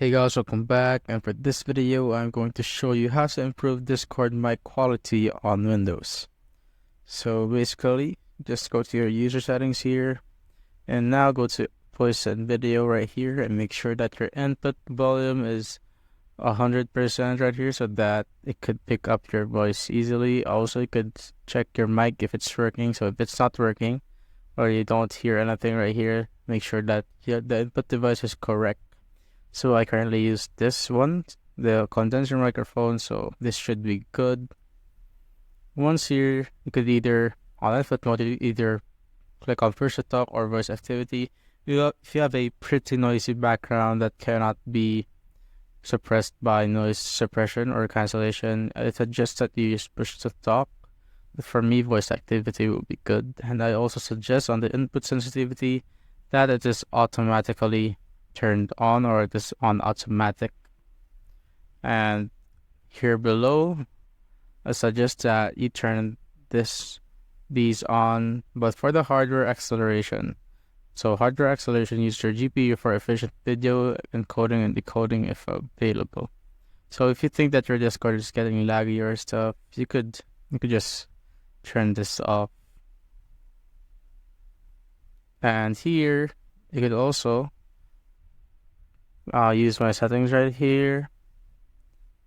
Hey guys, welcome back, and for this video I'm going to show you how to improve Discord mic quality on Windows. So basically, just go to your user settings here, and now go to voice and video right here, and make sure that your input volume is 100% right here so that it could pick up your voice easily. Also, you could check your mic if it's working. So if it's not working or you don't hear anything right here, make sure that the input device is correct. So I currently use this one, the condenser microphone, so this should be good. Once here, you could either, on input mode, you either click on push to talk or voice activity. If you have a pretty noisy background that cannot be suppressed by noise suppression or cancellation, it suggests that you use push to talk. But for me, voice activity would be good. And I also suggest on the input sensitivity that it is automatically turned on, or it is on automatic. And here below, I suggest that you turn these on, but for the hardware acceleration. So hardware acceleration, use your GPU for efficient video encoding and decoding if available. So if you think that your Discord is getting laggy or stuff, you could just turn this off. And here you could also use my settings right here.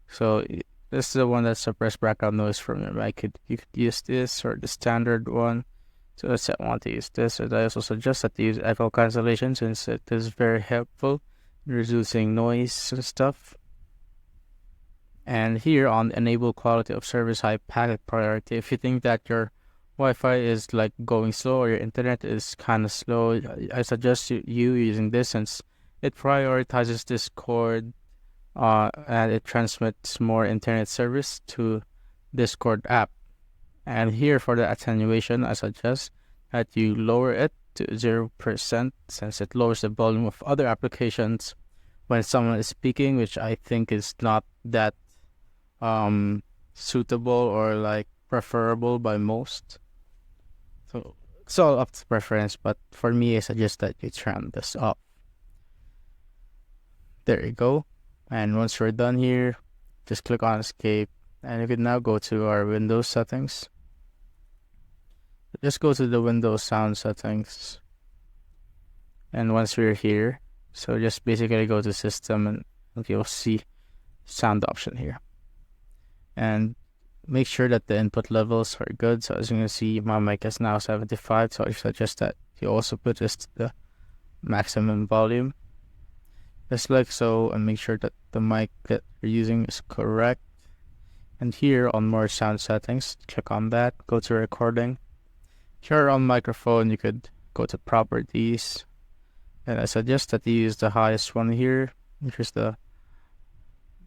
So this is the one that suppress background noise from your mic. You could use this or the standard one. So let's say I want to use this. And I also suggest that you use echo cancellation, since it is very helpful in reducing noise and stuff. And here on enable quality of service high packet priority, if you think that your Wi-Fi is like going slow or your internet is kind of slow, I suggest you using this, since it prioritizes Discord and it transmits more internet service to Discord app. And here for the attenuation, I suggest that you lower it to 0%, since it lowers the volume of other applications when someone is speaking, which I think is not that suitable or like preferable by most. So it's all up to preference, but for me, I suggest that you turn this off. There you go. And once you're done here, just click on escape, and you can now go to our Windows settings. Just go to the Windows sound settings, and once we're here, so just basically go to system, and you'll see sound option here, and make sure that the input levels are good. So as you can see, my mic is now 75, so I suggest that you also put this to the maximum volume, just like so, and make sure that the mic that you're using is correct. And here on more sound settings, click on that, go to recording. Here on microphone, you could go to properties, and I suggest that you use the highest one here, which is the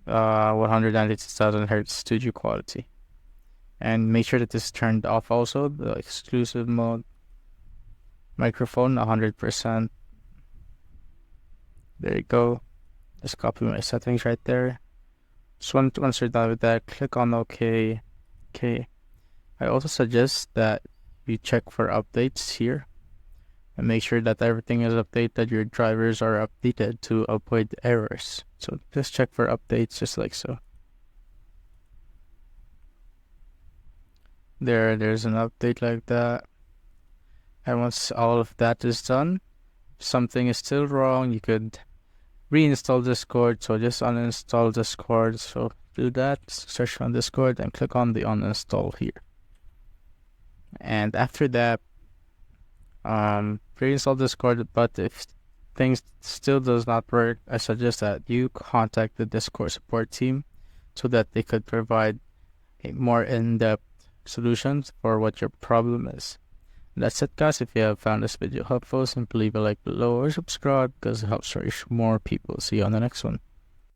192,000 Hz studio quality. And make sure that this is turned off also, the exclusive mode. Microphone 100%. There you go. Just copy my settings right there. So once you're done with that, click on OK. Okay. I also suggest that you check for updates here, and make sure that everything is updated. Your drivers are updated to avoid errors. So just check for updates, just like so. There's an update like that. And once all of that is done, if something is still wrong, you could reinstall Discord. So just uninstall Discord. So do that, search on Discord and click on the uninstall here. And after that, reinstall Discord. But if things still does not work, I suggest that you contact the Discord support team so that they could provide a more in-depth solutions for what your problem is. And that's it, guys. If you have found this video helpful, simply leave a like below or subscribe, because it helps reach more people. See you on the next one.